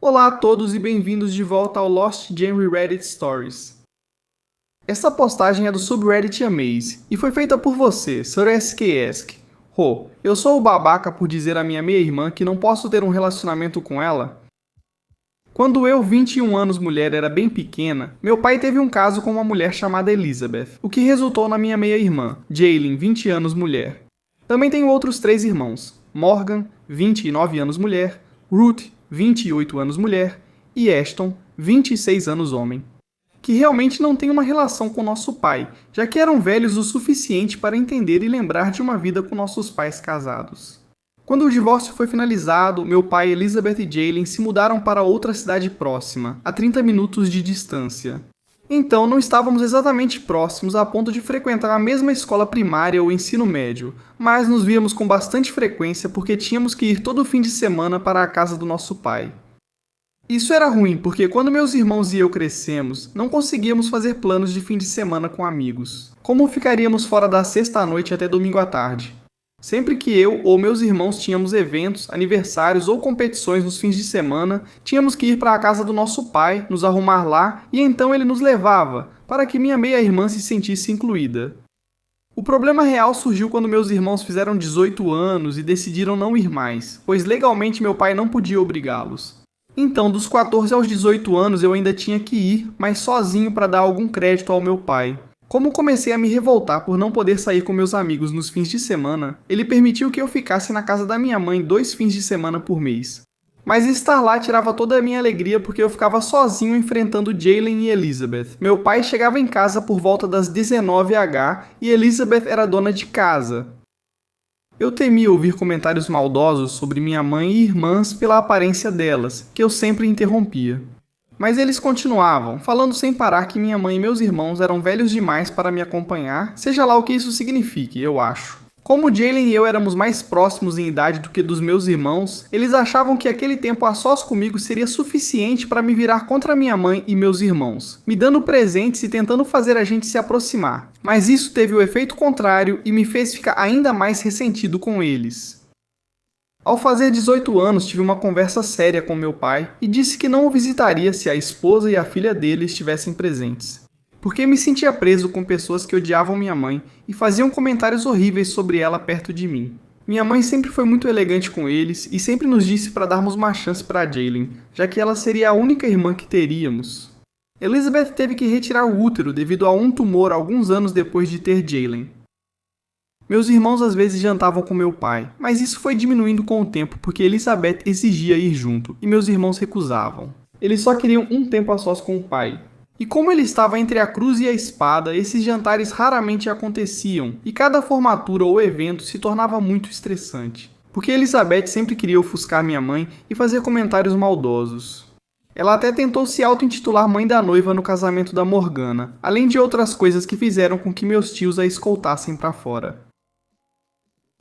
Olá a todos e bem-vindos de volta ao Lost Gen Reddit Stories. Essa postagem é do subreddit Amaze e foi feita por você, Sir SKEsk. Eu sou o babaca por dizer à minha meia-irmã que não posso ter um relacionamento com ela? Quando eu, 21 anos mulher, era bem pequena, meu pai teve um caso com uma mulher chamada Elizabeth, o que resultou na minha meia-irmã, Jaylin, 20 anos mulher. Também tenho outros 3 irmãos, Morgan, 29 anos mulher, Ruth, 28 anos mulher, e Ashton, 26 anos homem, que realmente não têm uma relação com nosso pai, já que eram velhos o suficiente para entender e lembrar de uma vida com nossos pais casados. Quando o divórcio foi finalizado, meu pai, Elizabeth e Jaylin se mudaram para outra cidade próxima, a 30 minutos de distância. Então não estávamos exatamente próximos a ponto de frequentar a mesma escola primária ou ensino médio, mas nos víamos com bastante frequência porque tínhamos que ir todo fim de semana para a casa do nosso pai. Isso era ruim porque quando meus irmãos e eu crescemos, não conseguíamos fazer planos de fim de semana com amigos. Como ficaríamos fora da sexta à noite até domingo à tarde? Sempre que eu ou meus irmãos tínhamos eventos, aniversários ou competições nos fins de semana, tínhamos que ir para a casa do nosso pai, nos arrumar lá e então ele nos levava, para que minha meia-irmã se sentisse incluída. O problema real surgiu quando meus irmãos fizeram 18 anos e decidiram não ir mais, pois legalmente meu pai não podia obrigá-los. Então, dos 14 aos 18 anos eu ainda tinha que ir, mas sozinho para dar algum crédito ao meu pai. Como comecei a me revoltar por não poder sair com meus amigos nos fins de semana, ele permitiu que eu ficasse na casa da minha mãe 2 fins de semana por mês. Mas estar lá tirava toda a minha alegria porque eu ficava sozinho enfrentando Jaylin e Elizabeth. Meu pai chegava em casa por volta das 19h e Elizabeth era dona de casa. Eu temia ouvir comentários maldosos sobre minha mãe e irmãs pela aparência delas, que eu sempre interrompia. Mas eles continuavam, falando sem parar que minha mãe e meus irmãos eram velhos demais para me acompanhar, seja lá o que isso signifique, eu acho. Como Jaylin e eu éramos mais próximos em idade do que dos meus irmãos, eles achavam que aquele tempo a sós comigo seria suficiente para me virar contra minha mãe e meus irmãos, me dando presentes e tentando fazer a gente se aproximar. Mas isso teve o efeito contrário e me fez ficar ainda mais ressentido com eles. Ao fazer 18 anos, tive uma conversa séria com meu pai e disse que não o visitaria se a esposa e a filha dele estivessem presentes, porque me sentia preso com pessoas que odiavam minha mãe e faziam comentários horríveis sobre ela perto de mim. Minha mãe sempre foi muito elegante com eles e sempre nos disse para darmos uma chance para Jaylin, já que ela seria a única irmã que teríamos. Elizabeth teve que retirar o útero devido a um tumor alguns anos depois de ter Jaylin. Meus irmãos às vezes jantavam com meu pai, mas isso foi diminuindo com o tempo porque Elizabeth exigia ir junto e meus irmãos recusavam. Eles só queriam um tempo a sós com o pai. E como ele estava entre a cruz e a espada, esses jantares raramente aconteciam e cada formatura ou evento se tornava muito estressante. Porque Elizabeth sempre queria ofuscar minha mãe e fazer comentários maldosos. Ela até tentou se auto-intitular mãe da noiva no casamento da Morgana, além de outras coisas que fizeram com que meus tios a escoltassem para fora.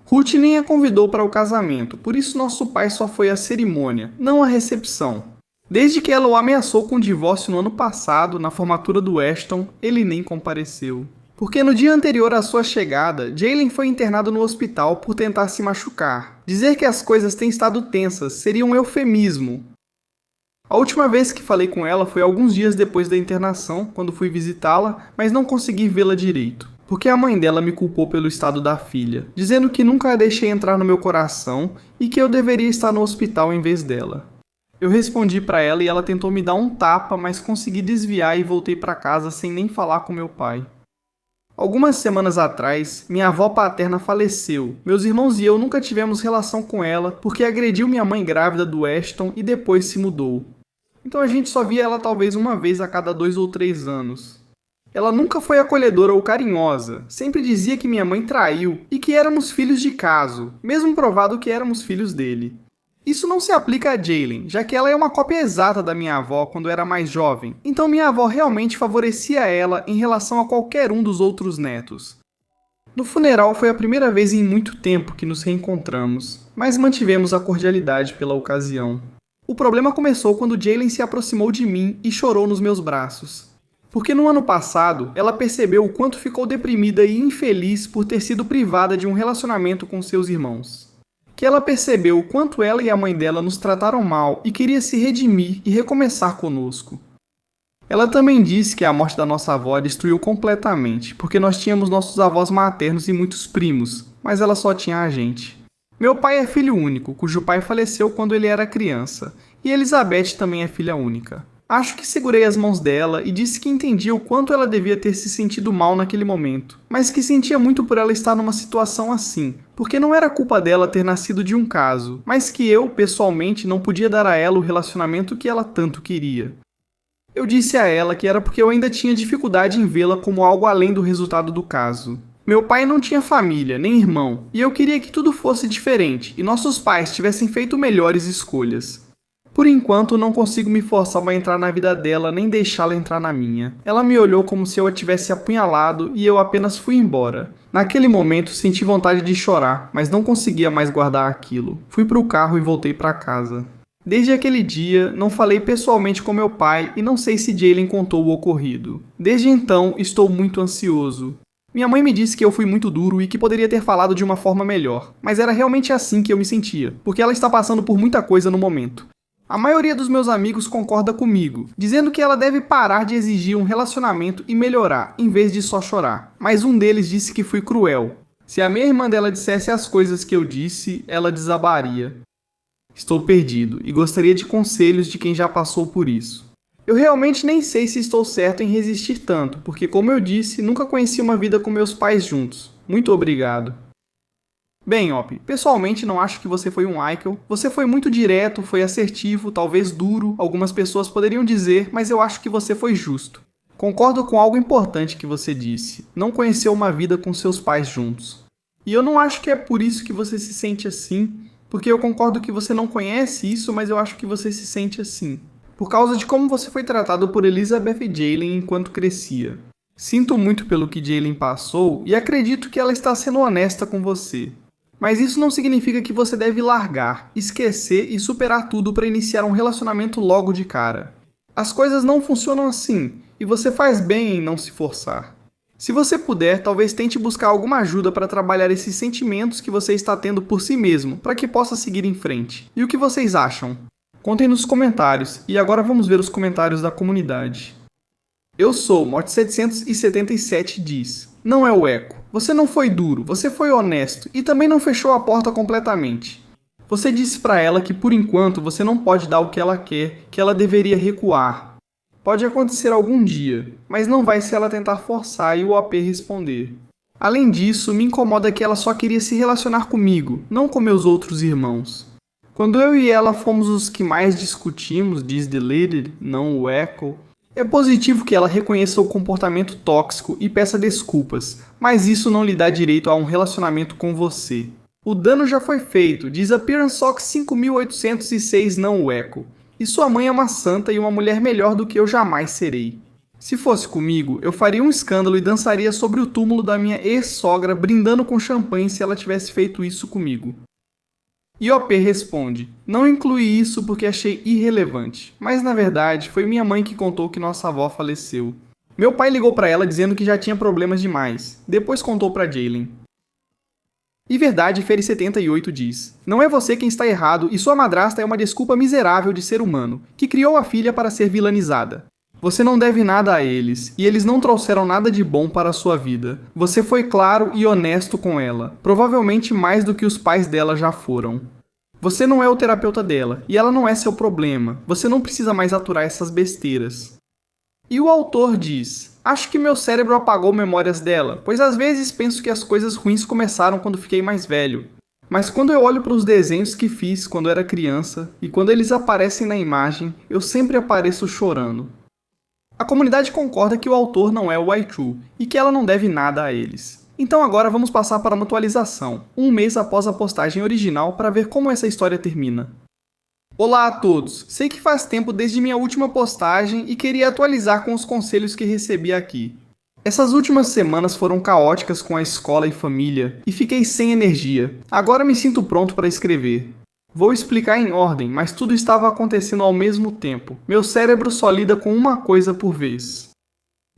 Ruth nem a convidou para o casamento, por isso nosso pai só foi à cerimônia, não à recepção. Desde que ela o ameaçou com o divórcio no ano passado, na formatura do Ashton, ele nem compareceu. Porque no dia anterior à sua chegada, Jaylin foi internado no hospital por tentar se machucar. Dizer que as coisas têm estado tensas seria um eufemismo. A última vez que falei com ela foi alguns dias depois da internação, quando fui visitá-la, mas não consegui vê-la direito. Porque a mãe dela me culpou pelo estado da filha, dizendo que nunca a deixei entrar no meu coração e que eu deveria estar no hospital em vez dela. Eu respondi para ela e ela tentou me dar um tapa, mas consegui desviar e voltei para casa sem nem falar com meu pai. Algumas semanas atrás, minha avó paterna faleceu. Meus irmãos e eu nunca tivemos relação com ela porque agrediu minha mãe grávida do Ashton e depois se mudou. Então a gente só via ela talvez uma vez a cada 2 ou 3 anos. Ela nunca foi acolhedora ou carinhosa, sempre dizia que minha mãe traiu e que éramos filhos de caso, mesmo provado que éramos filhos dele. Isso não se aplica a Jaylin, já que ela é uma cópia exata da minha avó quando era mais jovem, então minha avó realmente favorecia ela em relação a qualquer um dos outros netos. No funeral foi a primeira vez em muito tempo que nos reencontramos, mas mantivemos a cordialidade pela ocasião. O problema começou quando Jaylin se aproximou de mim e chorou nos meus braços. Porque no ano passado, ela percebeu o quanto ficou deprimida e infeliz por ter sido privada de um relacionamento com seus irmãos. que ela percebeu o quanto ela e a mãe dela nos trataram mal e queria se redimir e recomeçar conosco. Ela também disse que a morte da nossa avó a destruiu completamente, porque nós tínhamos nossos avós maternos e muitos primos, mas ela só tinha a gente. Meu pai é filho único, cujo pai faleceu quando ele era criança, e Elizabeth também é filha única. Acho que segurei as mãos dela e disse que entendia o quanto ela devia ter se sentido mal naquele momento, mas que sentia muito por ela estar numa situação assim, porque não era culpa dela ter nascido de um caso, mas que eu, pessoalmente, não podia dar a ela o relacionamento que ela tanto queria. Eu disse a ela que era porque eu ainda tinha dificuldade em vê-la como algo além do resultado do caso. Meu pai não tinha família, nem irmão, e eu queria que tudo fosse diferente e nossos pais tivessem feito melhores escolhas. Por enquanto, não consigo me forçar a entrar na vida dela nem deixá-la entrar na minha. Ela me olhou como se eu a tivesse apunhalado e eu apenas fui embora. Naquele momento, senti vontade de chorar, mas não conseguia mais guardar aquilo. Fui para o carro e voltei para casa. Desde aquele dia, não falei pessoalmente com meu pai e não sei se Jaylen contou o ocorrido. Desde então, estou muito ansioso. Minha mãe me disse que eu fui muito duro e que poderia ter falado de uma forma melhor, mas era realmente assim que eu me sentia, porque ela está passando por muita coisa no momento. A maioria dos meus amigos concorda comigo, dizendo que ela deve parar de exigir um relacionamento e melhorar, em vez de só chorar. Mas um deles disse que fui cruel. Se a minha irmã dela dissesse as coisas que eu disse, ela desabaria. Estou perdido e gostaria de conselhos de quem já passou por isso. Eu realmente nem sei se estou certo em resistir tanto, porque como eu disse, nunca conheci uma vida com meus pais juntos. Muito obrigado. Bem, Op, pessoalmente não acho que você foi um Eichel. Você foi muito direto, foi assertivo, talvez duro, algumas pessoas poderiam dizer, mas eu acho que você foi justo. Concordo com algo importante que você disse. Não conheceu uma vida com seus pais juntos. E eu não acho que é por isso que você se sente assim, porque eu concordo que você não conhece isso, mas eu acho que você se sente assim. Por causa de como você foi tratado por Elizabeth e Jaylen enquanto crescia. Sinto muito pelo que Jaylen passou e acredito que ela está sendo honesta com você. Mas isso não significa que você deve largar, esquecer e superar tudo para iniciar um relacionamento logo de cara. As coisas não funcionam assim, e você faz bem em não se forçar. Se você puder, talvez tente buscar alguma ajuda para trabalhar esses sentimentos que você está tendo por si mesmo, para que possa seguir em frente. E o que vocês acham? Contem nos comentários, e agora vamos ver os comentários da comunidade. Eu sou, Morte777 diz: não é o Echo. Você não foi duro, você foi honesto e também não fechou a porta completamente. Você disse pra ela que por enquanto você não pode dar o que ela quer, que ela deveria recuar. Pode acontecer algum dia, mas não vai se ela tentar forçar e o AP responder. Além disso, me incomoda que ela só queria se relacionar comigo, não com meus outros irmãos. Quando eu e ela fomos os que mais discutimos, diz Deleted, não o Echo, é positivo que ela reconheça o comportamento tóxico e peça desculpas, mas isso não lhe dá direito a um relacionamento com você. O dano já foi feito, diz Appearance Sox 5806 não o Echo. E sua mãe é uma santa e uma mulher melhor do que eu jamais serei. Se fosse comigo, eu faria um escândalo e dançaria sobre o túmulo da minha ex-sogra brindando com champanhe se ela tivesse feito isso comigo. IOP responde: não incluí isso porque achei irrelevante, mas na verdade foi minha mãe que contou que nossa avó faleceu. Meu pai ligou pra ela dizendo que já tinha problemas demais, depois contou pra Jaylen. E verdade, Feri78 diz: não é você quem está errado e sua madrasta é uma desculpa miserável de ser humano, que criou a filha para ser vilanizada. Você não deve nada a eles, e eles não trouxeram nada de bom para a sua vida. Você foi claro e honesto com ela, provavelmente mais do que os pais dela já foram. Você não é o terapeuta dela, e ela não é seu problema. Você não precisa mais aturar essas besteiras. E o autor diz: acho que meu cérebro apagou memórias dela, pois às vezes penso que as coisas ruins começaram quando fiquei mais velho. Mas quando eu olho para os desenhos que fiz quando era criança, e quando eles aparecem na imagem, eu sempre apareço chorando. A comunidade concorda que o autor não é o Waichu e que ela não deve nada a eles. Então agora vamos passar para uma atualização, um mês após a postagem original para ver como essa história termina. Olá a todos! Sei que faz tempo desde minha última postagem e queria atualizar com os conselhos que recebi aqui. Essas últimas semanas foram caóticas com a escola e família e fiquei sem energia. Agora me sinto pronto para escrever. Vou explicar em ordem, mas tudo estava acontecendo ao mesmo tempo. Meu cérebro só lida com uma coisa por vez.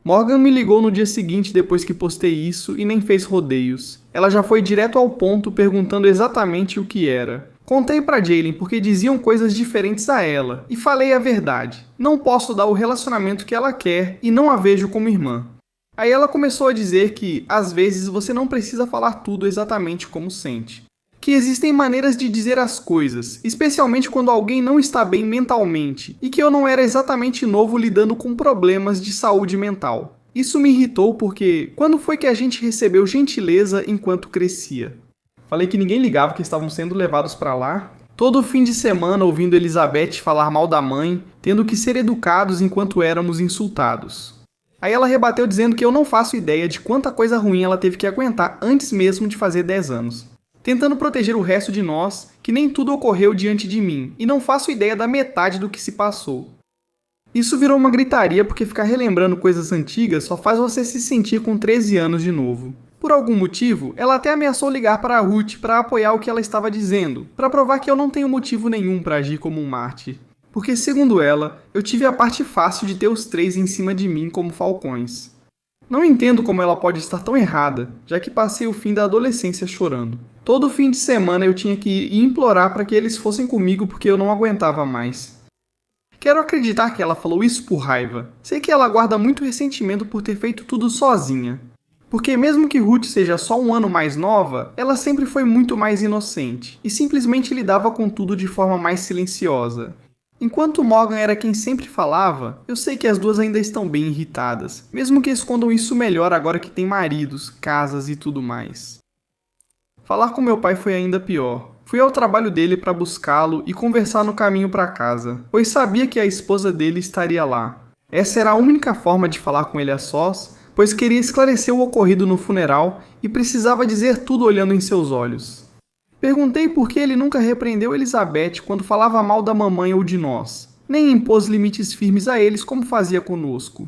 Morgan me ligou no dia seguinte depois que postei isso e nem fez rodeios. Ela já foi direto ao ponto perguntando exatamente o que era. Contei pra Jaylen porque diziam coisas diferentes a ela, e falei a verdade. Não posso dar o relacionamento que ela quer e não a vejo como irmã. Aí ela começou a dizer que, às vezes, você não precisa falar tudo exatamente como sente. Que existem maneiras de dizer as coisas, especialmente quando alguém não está bem mentalmente, e que eu não era exatamente novo lidando com problemas de saúde mental. Isso me irritou porque, quando foi que a gente recebeu gentileza enquanto crescia? Falei que ninguém ligava que estavam sendo levados para lá. Todo fim de semana ouvindo Elizabeth falar mal da mãe, tendo que ser educados enquanto éramos insultados. Aí ela rebateu dizendo que eu não faço ideia de quanta coisa ruim ela teve que aguentar antes mesmo de fazer 10 anos. Tentando proteger o resto de nós, que nem tudo ocorreu diante de mim, e não faço ideia da metade do que se passou. Isso virou uma gritaria porque ficar relembrando coisas antigas só faz você se sentir com 13 anos de novo. Por algum motivo, ela até ameaçou ligar para a Ruth para apoiar o que ela estava dizendo, para provar que eu não tenho motivo nenhum para agir como um mártir. Porque, segundo ela, eu tive a parte fácil de ter os 3 em cima de mim como falcões. Não entendo como ela pode estar tão errada, já que passei o fim da adolescência chorando. Todo fim de semana eu tinha que ir implorar para que eles fossem comigo porque eu não aguentava mais. Quero acreditar que ela falou isso por raiva. Sei que ela guarda muito ressentimento por ter feito tudo sozinha. Porque mesmo que Ruth seja só um ano mais nova, ela sempre foi muito mais inocente, e simplesmente lidava com tudo de forma mais silenciosa. Enquanto Morgan era quem sempre falava, eu sei que as duas ainda estão bem irritadas, mesmo que escondam isso melhor agora que têm maridos, casas e tudo mais. Falar com meu pai foi ainda pior. Fui ao trabalho dele para buscá-lo e conversar no caminho para casa, pois sabia que a esposa dele estaria lá. Essa era a única forma de falar com ele a sós, pois queria esclarecer o ocorrido no funeral e precisava dizer tudo olhando em seus olhos. Perguntei por que ele nunca repreendeu Elizabeth quando falava mal da mamãe ou de nós, nem impôs limites firmes a eles como fazia conosco.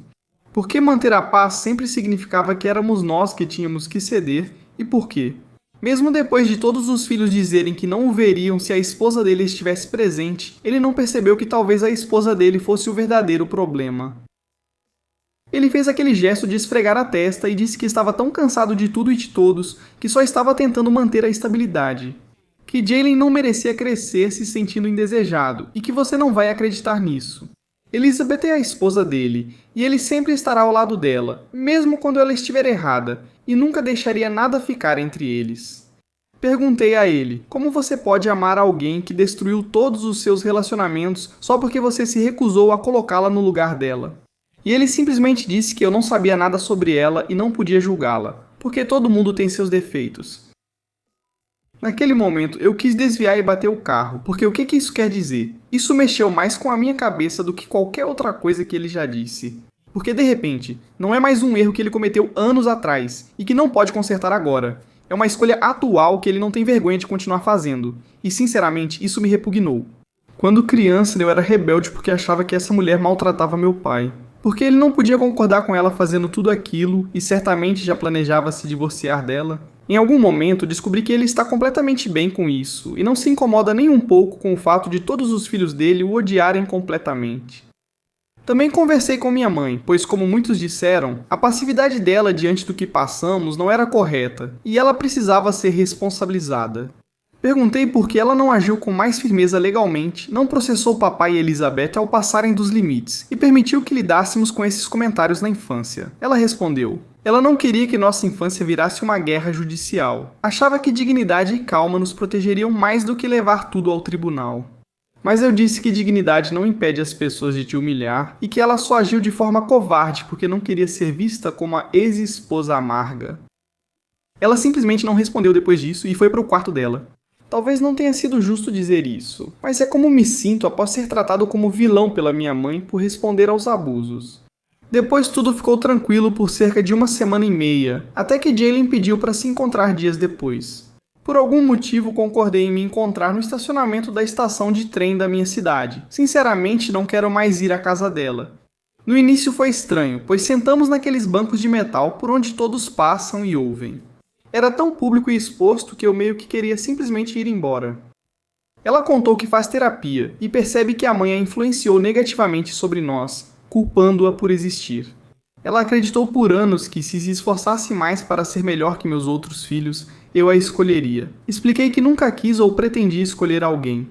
Por que manter a paz sempre significava que éramos nós que tínhamos que ceder e por quê? Mesmo depois de todos os filhos dizerem que não o veriam se a esposa dele estivesse presente, ele não percebeu que talvez a esposa dele fosse o verdadeiro problema. Ele fez aquele gesto de esfregar a testa e disse que estava tão cansado de tudo e de todos que só estava tentando manter a estabilidade. Que Jaylen não merecia crescer se sentindo indesejado e que você não vai acreditar nisso. Elizabeth é a esposa dele e ele sempre estará ao lado dela, mesmo quando ela estiver errada, e nunca deixaria nada ficar entre eles. Perguntei a ele, como você pode amar alguém que destruiu todos os seus relacionamentos só porque você se recusou a colocá-la no lugar dela? E ele simplesmente disse que eu não sabia nada sobre ela e não podia julgá-la, porque todo mundo tem seus defeitos. Naquele momento, eu quis desviar e bater o carro, porque o que isso quer dizer? Isso mexeu mais com a minha cabeça do que qualquer outra coisa que ele já disse. Porque, de repente, não é mais um erro que ele cometeu anos atrás e que não pode consertar agora. É uma escolha atual que ele não tem vergonha de continuar fazendo. E, sinceramente, isso me repugnou. Quando criança, eu era rebelde porque achava que essa mulher maltratava meu pai. Porque ele não podia concordar com ela fazendo tudo aquilo e certamente já planejava se divorciar dela. Em algum momento, descobri que ele está completamente bem com isso e não se incomoda nem um pouco com o fato de todos os filhos dele o odiarem completamente. Também conversei com minha mãe, pois como muitos disseram, a passividade dela diante do que passamos não era correta e ela precisava ser responsabilizada. Perguntei por que ela não agiu com mais firmeza legalmente, não processou papai e Elizabeth ao passarem dos limites e permitiu que lidássemos com esses comentários na infância. Ela respondeu: ela não queria que nossa infância virasse uma guerra judicial. Achava que dignidade e calma nos protegeriam mais do que levar tudo ao tribunal. Mas eu disse que dignidade não impede as pessoas de te humilhar e que ela só agiu de forma covarde porque não queria ser vista como a ex-esposa amarga. Ela simplesmente não respondeu depois disso e foi para o quarto dela. Talvez não tenha sido justo dizer isso, mas é como me sinto após ser tratado como vilão pela minha mãe por responder aos abusos. Depois tudo ficou tranquilo por cerca de 1,5 semanas, até que Jaylen pediu para se encontrar dias depois. Por algum motivo concordei em me encontrar no estacionamento da estação de trem da minha cidade. Sinceramente não quero mais ir à casa dela. No início foi estranho, pois sentamos naqueles bancos de metal por onde todos passam e ouvem. Era tão público e exposto que eu meio que queria simplesmente ir embora. Ela contou que faz terapia e percebe que a mãe a influenciou negativamente sobre nós, culpando-a por existir. Ela acreditou por anos que se esforçasse mais para ser melhor que meus outros filhos, eu a escolheria. Expliquei que nunca quis ou pretendia escolher alguém.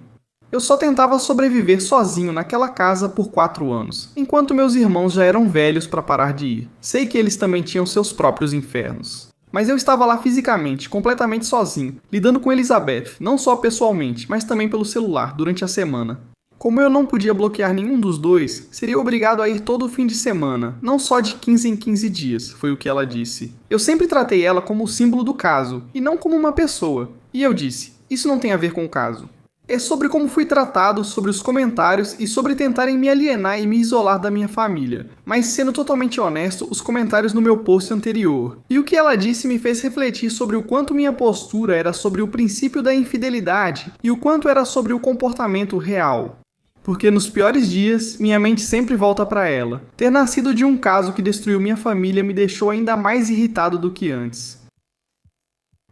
Eu só tentava sobreviver sozinho naquela casa por 4 anos, enquanto meus irmãos já eram velhos para parar de ir. Sei que eles também tinham seus próprios infernos. Mas eu estava lá fisicamente, completamente sozinho, lidando com Elizabeth, não só pessoalmente, mas também pelo celular, durante a semana. Como eu não podia bloquear nenhum dos dois, seria obrigado a ir todo fim de semana, não só de 15 em 15 dias, foi o que ela disse. Eu sempre tratei ela como o símbolo do caso, e não como uma pessoa. E eu disse, isso não tem a ver com o caso. É sobre como fui tratado, sobre os comentários e sobre tentarem me alienar e me isolar da minha família. Mas sendo totalmente honesto, os comentários no meu post anterior. E o que ela disse me fez refletir sobre o quanto minha postura era sobre o princípio da infidelidade e o quanto era sobre o comportamento real. Porque nos piores dias, minha mente sempre volta para ela. Ter nascido de um caso que destruiu minha família me deixou ainda mais irritado do que antes.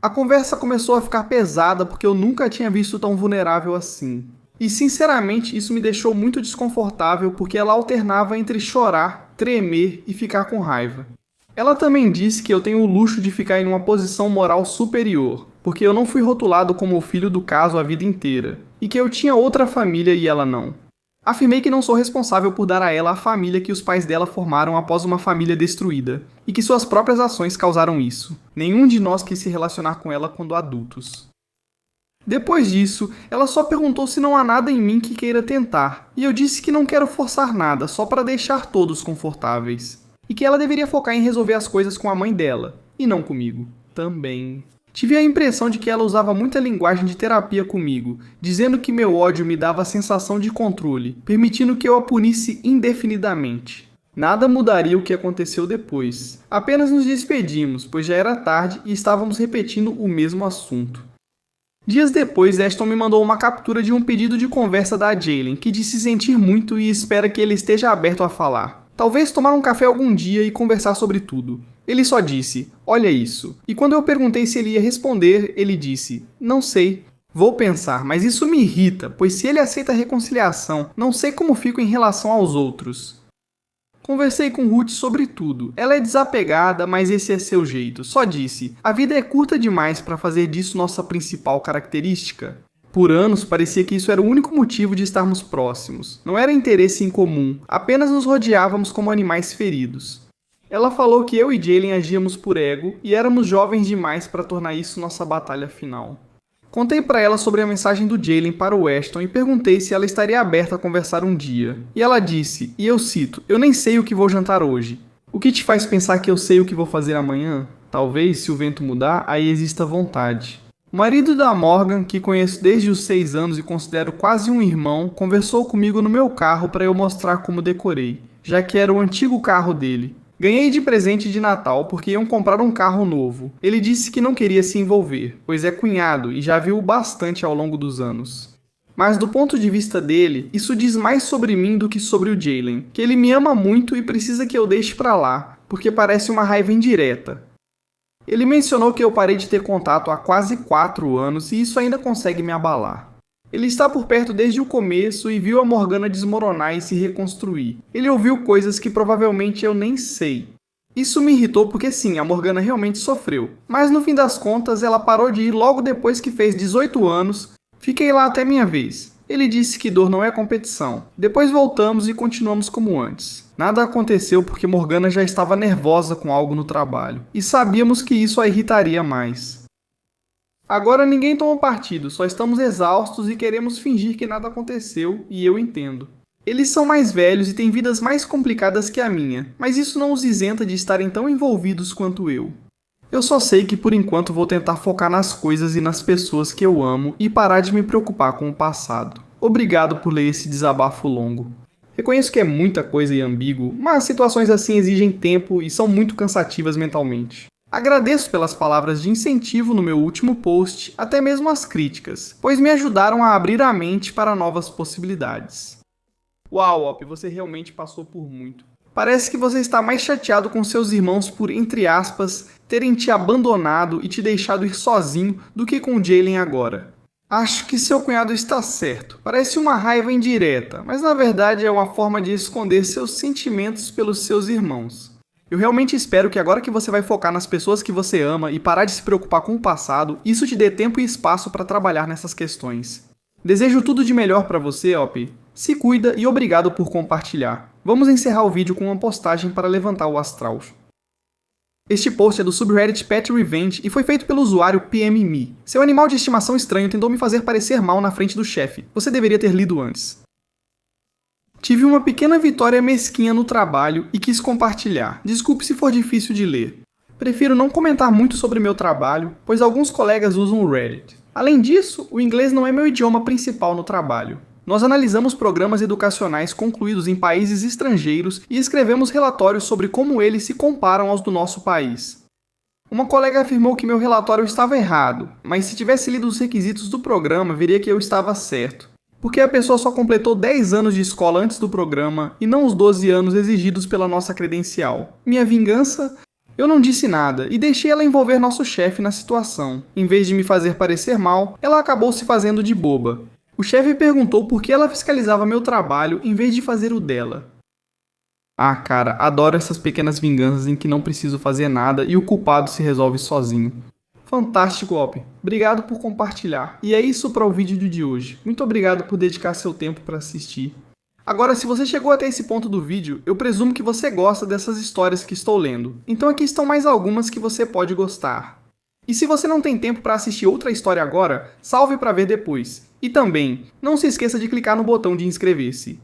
A conversa começou a ficar pesada porque eu nunca tinha visto tão vulnerável assim. E sinceramente isso me deixou muito desconfortável porque ela alternava entre chorar, tremer e ficar com raiva. Ela também disse que eu tenho o luxo de ficar em uma posição moral superior, porque eu não fui rotulado como o filho do caso a vida inteira, e que eu tinha outra família e ela não. Afirmei que não sou responsável por dar a ela a família que os pais dela formaram após uma família destruída, e que suas próprias ações causaram isso. Nenhum de nós quis se relacionar com ela quando adultos. Depois disso, ela só perguntou se não há nada em mim que queira tentar, e eu disse que não quero forçar nada, só para deixar todos confortáveis. E que ela deveria focar em resolver as coisas com a mãe dela, e não comigo. Também. Tive a impressão de que ela usava muita linguagem de terapia comigo, dizendo que meu ódio me dava a sensação de controle, permitindo que eu a punisse indefinidamente. Nada mudaria o que aconteceu depois. Apenas nos despedimos, pois já era tarde e estávamos repetindo o mesmo assunto. Dias depois, Ashton me mandou uma captura de um pedido de conversa da Jaylen, que disse sentir muito e espera que ele esteja aberto a falar. Talvez tomar um café algum dia e conversar sobre tudo. Ele só disse, olha isso. E quando eu perguntei se ele ia responder, ele disse, não sei. Vou pensar, mas isso me irrita, pois se ele aceita a reconciliação, não sei como fico em relação aos outros. Conversei com Ruth sobre tudo. Ela é desapegada, mas esse é seu jeito. Só disse, a vida é curta demais para fazer disso nossa principal característica. Por anos, parecia que isso era o único motivo de estarmos próximos. Não era interesse em comum, apenas nos rodeávamos como animais feridos. Ela falou que eu e Jaylen agíamos por ego e éramos jovens demais para tornar isso nossa batalha final. Contei para ela sobre a mensagem do Jaylen para o Ashton e perguntei se ela estaria aberta a conversar um dia. E ela disse, e eu cito, eu nem sei o que vou jantar hoje. O que te faz pensar que eu sei o que vou fazer amanhã? Talvez, se o vento mudar, aí exista vontade. O marido da Morgan, que conheço desde os 6 anos e considero quase um irmão, conversou comigo no meu carro para eu mostrar como decorei, já que era o antigo carro dele. Ganhei de presente de Natal porque iam comprar um carro novo. Ele disse que não queria se envolver, pois é cunhado e já viu bastante ao longo dos anos. Mas do ponto de vista dele, isso diz mais sobre mim do que sobre o Jaylen, que ele me ama muito e precisa que eu deixe pra lá, porque parece uma raiva indireta. Ele mencionou que eu parei de ter contato há quase 4 anos e isso ainda consegue me abalar. Ele está por perto desde o começo e viu a Morgana desmoronar e se reconstruir. Ele ouviu coisas que provavelmente eu nem sei. Isso me irritou porque sim, a Morgana realmente sofreu. Mas no fim das contas, ela parou de ir logo depois que fez 18 anos. Fiquei lá até minha vez. Ele disse que dor não é competição. Depois voltamos e continuamos como antes. Nada aconteceu porque Morgana já estava nervosa com algo no trabalho. E sabíamos que isso a irritaria mais. Agora ninguém toma partido, só estamos exaustos e queremos fingir que nada aconteceu, e eu entendo. Eles são mais velhos e têm vidas mais complicadas que a minha, mas isso não os isenta de estarem tão envolvidos quanto eu. Eu só sei que por enquanto vou tentar focar nas coisas e nas pessoas que eu amo e parar de me preocupar com o passado. Obrigado por ler esse desabafo longo. Reconheço que é muita coisa e ambíguo, mas situações assim exigem tempo e são muito cansativas mentalmente. Agradeço pelas palavras de incentivo no meu último post, até mesmo as críticas, pois me ajudaram a abrir a mente para novas possibilidades. Uau, Op, você realmente passou por muito. Parece que você está mais chateado com seus irmãos por, entre aspas, terem te abandonado e te deixado ir sozinho do que com o Jaylen agora. Acho que seu cunhado está certo. Parece uma raiva indireta, mas na verdade é uma forma de esconder seus sentimentos pelos seus irmãos. Eu realmente espero que agora que você vai focar nas pessoas que você ama e parar de se preocupar com o passado, isso te dê tempo e espaço para trabalhar nessas questões. Desejo tudo de melhor para você, OP. Se cuida e obrigado por compartilhar. Vamos encerrar o vídeo com uma postagem para levantar o astral. Este post é do subreddit Pet Revenge e foi feito pelo usuário PMMe. Seu animal de estimação estranho tentou me fazer parecer mal na frente do chefe. Você deveria ter lido antes. Tive uma pequena vitória mesquinha no trabalho e quis compartilhar. Desculpe se for difícil de ler. Prefiro não comentar muito sobre meu trabalho, pois alguns colegas usam o Reddit. Além disso, o inglês não é meu idioma principal no trabalho. Nós analisamos programas educacionais concluídos em países estrangeiros e escrevemos relatórios sobre como eles se comparam aos do nosso país. Uma colega afirmou que meu relatório estava errado, mas se tivesse lido os requisitos do programa, veria que eu estava certo. Porque a pessoa só completou 10 anos de escola antes do programa e não os 12 anos exigidos pela nossa credencial. Minha vingança? Eu não disse nada e deixei ela envolver nosso chefe na situação. Em vez de me fazer parecer mal, ela acabou se fazendo de boba. O chefe perguntou por que ela fiscalizava meu trabalho em vez de fazer o dela. Ah, cara, adoro essas pequenas vinganças em que não preciso fazer nada e o culpado se resolve sozinho. Fantástico, OP. Obrigado por compartilhar. E é isso para o vídeo de hoje. Muito obrigado por dedicar seu tempo para assistir. Agora, se você chegou até esse ponto do vídeo, eu presumo que você gosta dessas histórias que estou lendo. Então aqui estão mais algumas que você pode gostar. E se você não tem tempo para assistir outra história agora, salve para ver depois. E também, não se esqueça de clicar no botão de inscrever-se.